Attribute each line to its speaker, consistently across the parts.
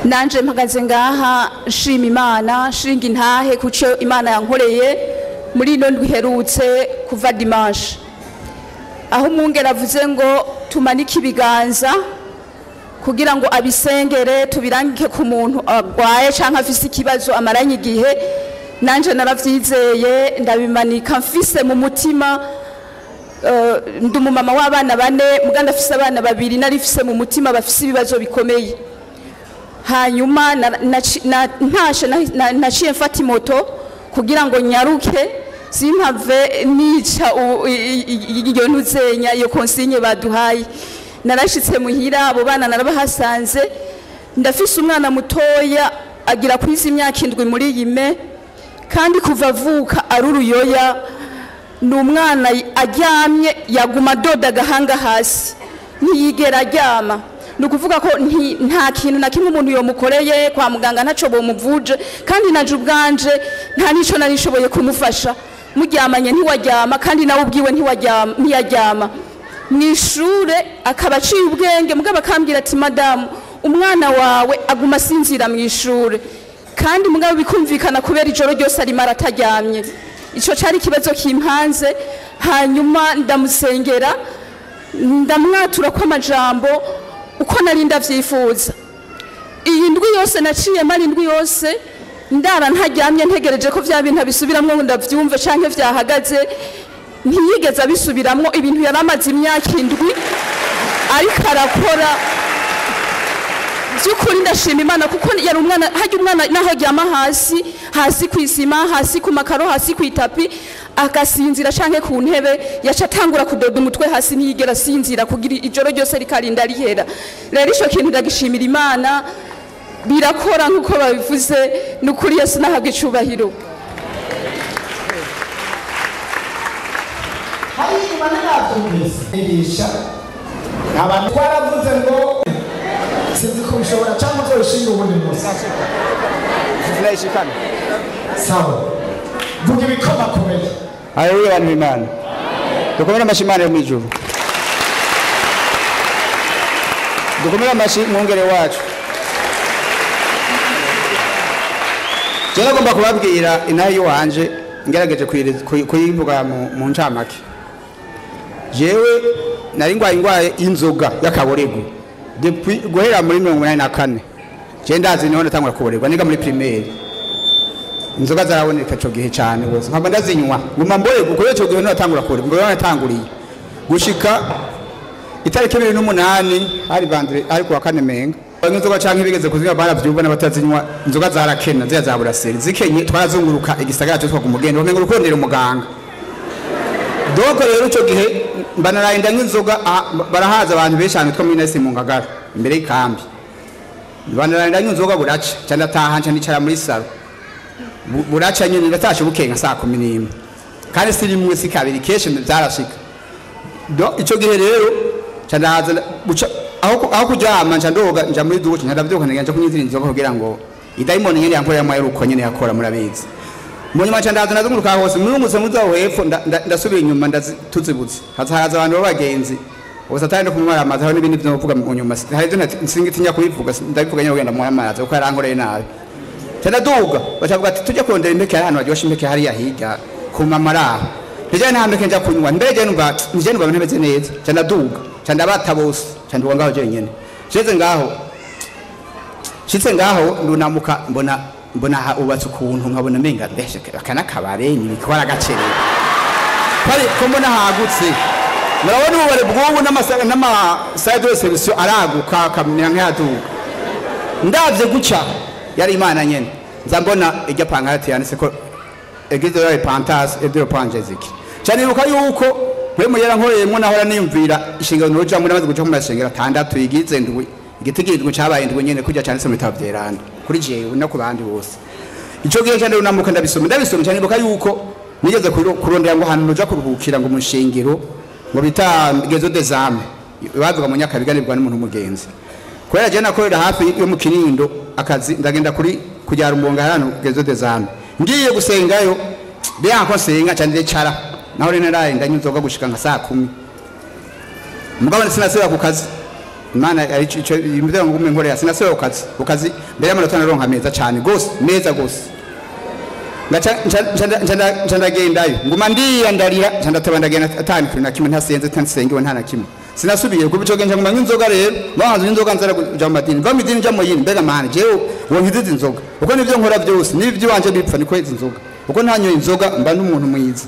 Speaker 1: nanje mpagaze ngaha nshima Imana nshinga intahe kuco Imana yankoreye muri ino ndwi iherutse kuva dimanche aho umwungere avuze ngo tumanike ibiganza kugira ngo abisengere tubirangike ku muntu agwaye canke afise ikibazo amaranye igihe nanje naravyizeye ndabimanika mfise mu mutima ndi umumama w'abana bane muganda afise abana babiri narifise mu mutima bafise ibibazo bikomeye hanyuma ntashe naciye mfata imoto kugira ngo nyaruke simpave nica iyo ntuzenya iyo konsigne baduhaye narashitse muhira abo bana narabahasanze ndafise umwana mutoya agira kwiza imyaka 7 muri yime kandi kuva avuka ari uruyoya n'umwana aryamye yaguma doda gahanga hasi ntiyigera aryama nukuvuga ko nta kintu na kimwe umuntu yomukoreye kwa muganga ntaco bomuvuje kandi naje ubwanje nta nico narishoboye kumufasha muryamanye ntiwaryama kandi nawe ubwiwe ntiyaryama mwishure akaba aciye ubwenge mugabo akambwira ati madamu umwana wawe aguma sinzira mwishure kandi mugabo bikumvikana kubera ijoro ryose ari marataryamye ico cari kibazo kimpanze hanyuma ndamusengera ndamwatura ko amajambo uko nari ndavyifuza iyi ndwi yose naciye mari indwi yose ndara ntaryamye ntegereje ko vya bintu bisubiramwe ngo ndavyumve canke vyahagaze ntiyigeze abisubiramwo ibintu yaramaze imyaka 7 ariko arakora byukuri ndashima Imana kuko yari umwana hajya umwana naho aryama hasi kwisima hasi ku makaro hasi ku itapi akasinzira canke ku ntebe yaca atangura kudoda umutwe hasi ntiyigera sinzira kugira ijoro ryose rikarinda rihera rero ico kintu ndagishimira Imana birakora nkuko babivuze n'ukuri Yesu nahabwe icubahiro
Speaker 2: hari Imana yavugisha abantu twaravuze ngo sinzi ko bishobora cyangwa uzoshinga ubundi munsi
Speaker 3: tunayishikana
Speaker 2: sawa vuga ibikoma komeye
Speaker 3: haleluya abantu b'Imana dukomere amashimane yo mwijuru dukomere amashimungere wacu Jana gomba kubabwira inayo wanje ngerageje kuyivuga mu ncamake jewe nari ngwaye inzoga y'akaborego depuis guhera muri 1984 je ndazi niho natangura kuborerwa niga muri primaire inzoga zaraboneka cyo gihe cyane bose nkaba ndazinywa nguma mboye gukoye cyo gihe natangura kuborerwa ngo natanguriye gushika itariki 2008 hari vandre ariko wa kane menga inzoga canke bigeze kuzinywa baravyumva n'abatazinywa inzoga zarakena ziya za buraseri zikenye twarazunguruka igisagara cyo ku mugendo bamenga urukondera umuganga doko rero cyo gihe banarainda nk'inzoga barahaza abantu beshanu two muri nese mu ngagara imbere y'ikambi banarainda nk'inzoga buraca cyane taha cyane nicara muri salo buraca nyine ndatashe bukenga saa 11 kandi siri mu wese kabiri keshe byarashika do ico gihe rero cyane haza buca aho kujama ndoga nja muri duce ndavyoka nganja kunyizira inzoga kugira ngo idaimoni nyene yankora yamwe ruko nyene yakora murabizi munyuma cyane nazunguruka hose murungutse muzaho hepfo ndasubira inyuma ndazituzibutse hazahaza abantu babagenzi ubusatani no kumwara amazi aho n'ibindi byo kuvuga mu nyuma hari byo nsingitinya kubivuga ndabivuga nyine kugenda mu amazi uko yarankoreye nabi cyane duga bacavuga ati tujye kurondera impeke hano bagiye impeke hari yahiga ku mamara nje ntambeke nja kunywa mbege numva nje numva ntebeze neza cyane duga cyane abata bose cyane duga ngaho je nyene sheze ngaho shitse ngaho ndunamuka mbona ubatse ukuntu nkabona menga beshe akana kabare ni bikora gacere kwari ko mbona hagutse murabona ubare bw'ubu n'ama side service araguka kamenya nk'yaduka ndavye guca yari Imana nyene nza mbona ijya pankati yanditse ko egize ya pantas edero panjeziki cyane ruka yuko mwe muyera nkoreyemo nahora niyumvira ishingano roja muri amaze guca mu mashengero 6 yigize ndwi igitigirizwe cyabaye ndwi nyene kujya cyane se mu bitabo byeranda kuri jewe no ku bandi bose ico gihe cyane unamuka ndabisoma cyane ruka yuko nigeze kurondera ngo hanu noja kuruhukira ngo mushengero ngo bita gezo dezame bavuga mu nyakabiganirwa n'umuntu mugenzi kwera je nakorera hafi yo mu Kinindo akazi ndagenda kujya rumbonga hano gezo dezame ngiye gusengayo byanko senga cyane cara naho rene naraye ndanyuzoga gushika nka saa 10 mugabo sinasubira ku kazi Imana ico imvira ngo ume nkorera sinasebe ukazi mbere y'amanota naronka meza cyane gose meza gose ncandagendayo nguma ndiyandarira ncandatabandagenda atani kuri na kimwe ntasenze ntasengewe nta na kimwe sinasubiye kuko ico genje nguma nk'inzoga rero bahanze inzoga nzara kuja mu madini ba midini nja mu yindi mbega manje jewe wonkiziza inzoga uko nivyo nkora byose nivyo wanje bipfa niko inzoga uko ntanyoye inzoga mba n'umuntu mwiza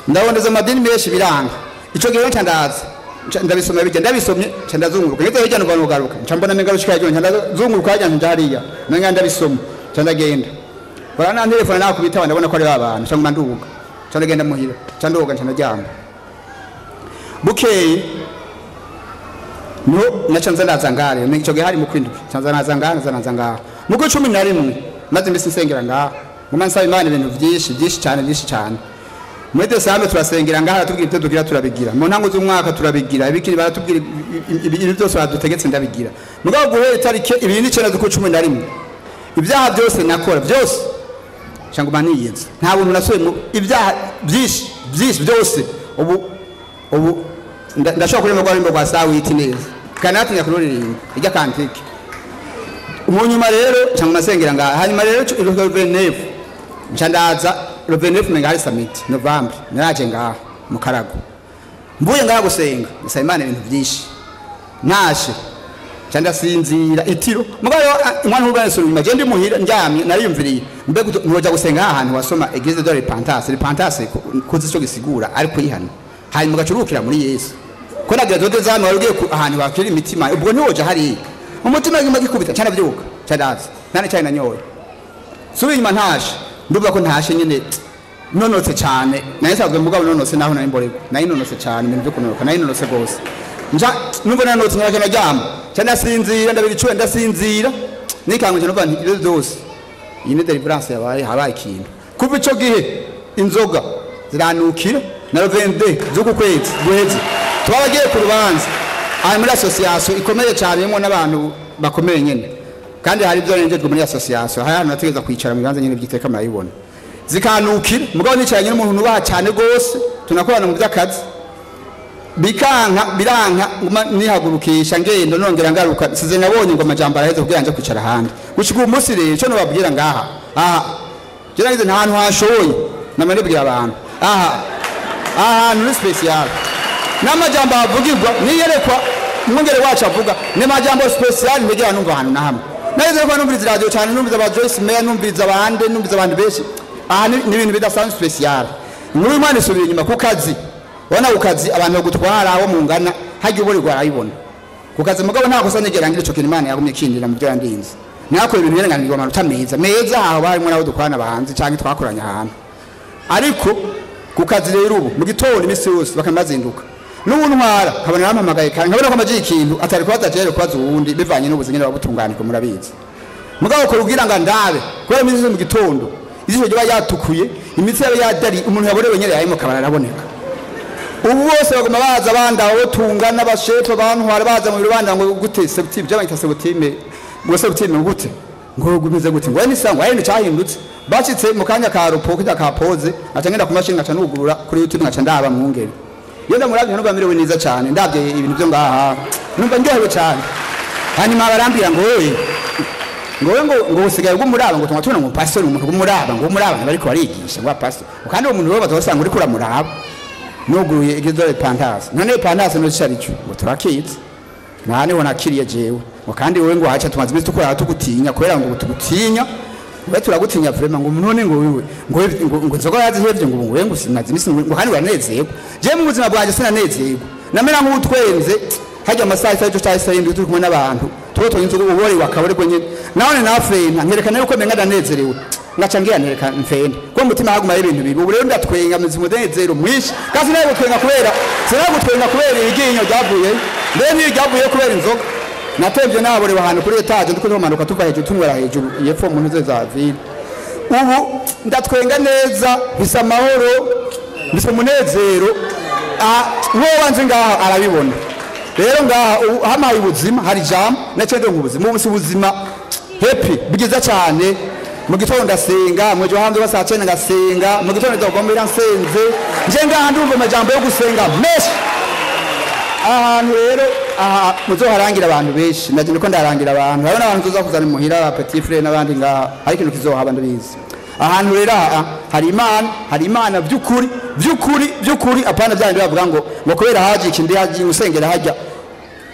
Speaker 3: ndaboneza amadini menshi biranga ico gihe ncandaza ndabisomye bijya ndabisomye ndazunguruka ngeze hirya no garuka ncambona mengarushika yaje ndazunguruka ajya njariya nanga ndabisomye ndagenda barana telefone nakubita ndabona ko ari abantu cyangwa nduga ndagenda muhira ndoga ndaryama bukeye no nacanza ndazangare nico gihe hari mu kwindwi canza nazangara mu ko 11 maze mbese nsengera ngaha nguma nsaba Imana ibintu byinshi cyane muri Desambe turasengera ngaha tubwira ibyo dugira turabigira mu ntango z'umwaka turabigira ibikiri baratubwira ibintu byose badutegetse ndabigira mugabo guhera itarike ibintu 9 z'uko 11 ibyaha byose nakora byose cyangwa maniyenze nta buntu nasuye mu ibyaha byinshi byose ubu ndashaka kuri mugabo rwa sawiti neza kanati nyakururirimba ijya kantike umunyuma rero cyangwa nasengera ngaha hanyuma rero le 29 ncandaza le 29 mengari summit November naraje ngaha mu Karago mbuye ngaha gusenga nsaba Imana ibintu byinshi nashe cyanda sinzira itiro mugabo umwana w'ubwanso imaje ndi muhira njyamye nariyumviriye mbe ntoja gusenga ahantu wasoma Eglise de repentance kuzi cyo gisigura ari kuyihana hanyuma gacurukira muri Yesu ko nagira dodo zano warugiye ahantu bakira imitima ubwo ntiwoja hari umutima ngima gikubita cyane byuka cyadaza nane cyane nanyoye subi nyuma ntashe nduvuga ko ntashe nyine nonotse cyane naye sabwe mugabo nonotse naho nari mborego naye nonotse cyane ibintu byo kunonoka naye nonotse gose nja numva nanotse nyakana ryama cyane sinzira ndabiricuwe ndasinzira nikanguje no vanti ibyo byose iyi ni deliverance habaye ikintu kuva ico gihe inzoga ziranukira na 22 z'uku kwezi guheze twabagiye ku rubanza ari muri association ikomeye cyane yemo n'abantu bakomeye nyene kandi hari byo rengeje muri association hari hano nategeza kwicara mu bibanza nyene byiteka murayibona zikanukira mugabo nicaranye n'umuntu nubaha cyane gose tunakorana mu by'akazi biranka nihagurukisha ngendo nongera ngaruka size nabonye ngo amajambo araheze kugira nje kwicara handi gushika umunsi rero cyo nobabwira ngaha gerageze nta hantu hashoboye namane bwira abantu ni special n'amajambo avugirwa niyerekwa umwongere wacu avuga ni majambo special mbegera numva ahantu na hamwe naheze ko numviriza radio cyane numviriza aba Joyce Meyer numviriza abandi numviriza abantu benshi ni ibintu bidasanzwe special muri Imana isubira inyuma ku kazi wana ukazi abantu bagutwara aho mungana hagiye uburirwa arayibona kukazi mugabo nta kosa nigera ngire cyo Imana yagumye kindira mu byo yandinze nako ibintu yerenganirwa amanota meza aho bari muri abo dukwana bahanze cyangwa twakoranya ahantu ariko kukazi rero ubu mu gitondo imisi yose bakamazinduka n'ubuntwara kabona nampamagaye kandi nkabona ko amaji ikintu atari kwaza jere kwaza uwundi bivanye n'ubuzima nyine babutunganiko murabizi mugabo ko rugira nga ndabe ko imisi mu gitondo izije ryo yatukuye imitsi yawe yadari umuntu yaborewe nyere yayimo kabana araboneka ubu bose bagoma baza banda aho tungana basheto bantwara baza mu rubanda ngo gute septime byabanyita septime ngo septime gute ngo gumize gute ngo ni sangwa ari cyahindutse bacitse mu kanya ka rupo kujya ka pose atangenda ku mashini ngaca nugurura kuri YouTube ngaca ndaba mu ngeri yenda muravye no bamerewe neza cyane ndavye ibintu byo ngaha numva ndyohewe cyane hanyuma barambira ngo ngo usigaye gumuraba ngo tunga tuna mu pastor umuntu gumuraba ngo umuraba bariko barigisha ngo pastor kandi uwo muntu we bazosanga uri kuramuraba nuguruye Eglise de repentance none repentance no cyaricu ngo turakitse nane wona kiriye jewe ngo kandi wewe ngo hacha tumaze imisi tukora tugutinya kwera ngo tugutinya we turagutinya vraiment ngo none ngo wewe ngo nzoga yazihevye ngo wewe ngo sinazi imisi ngo kandi wanezego je mu buzima bwanje sinanezego namera nk'utwenze hajya amasaha cyo cyahise yindi turi kumwe n'abantu toto inzoga ubore wakabore ko nyine naone nafrena nkerekana yuko menga ndanezerewe ngacangira nereka mfende ko mutima haguma ibintu bibi ubu rero ndatwenga mu zimudezero mwishi kasi nayo gutwenga kubera iginyo ryavuye mbere ni ryavuye kubera inzoga natevye nabore bahantu kuri etage ndiko ntomanuka tuva hejuru tunwera hejuru yepfo mu ntuze za ville ubu ndatwenga neza bisa amahoro bisa munezero wowe wanze ngaha arabibona rero ngaha hamaye ubuzima hari jam nacende ngubuzima ubuzima happy bigiza cyane mu gitondo ndasenga mu hanze basacene ngasenga mu gitondo ndagomera nsenze nje ngaha ndumva amajambo yo gusenga meshi ahantu rero aha muzoharangira abantu benshi ndaje niko ndarangira abantu harabona abantu tuza kuzana muhira petit frère n'abandi ngaha ari ikintu kizohaba ndabizi ahantu rero hari imana by'ukuri apana byandi bavuga ngo kubera haje ikindi haje usengera hajya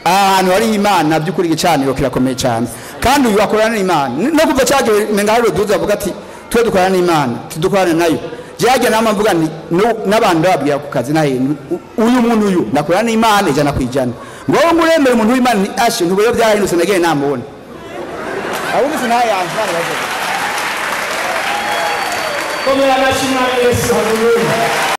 Speaker 3: ahantu hari imana by'ukuri gicaniro kirakomeye cyane kandi uyu akorana n'imana no kuva cyage menga hari duza avuga ati twe dukorana n'imana tudukorana nayo jyaje nama mvuga n'abantu babwira ku kazi nahe uyu muntu uyu ndakorana n'imana ijana kwijana ngo muremere umuntu w'imana ni ashe ntubuyo byahindutse nageye namubona abumvise naye yanjana baje
Speaker 2: komera amashimwe Yesu haleluya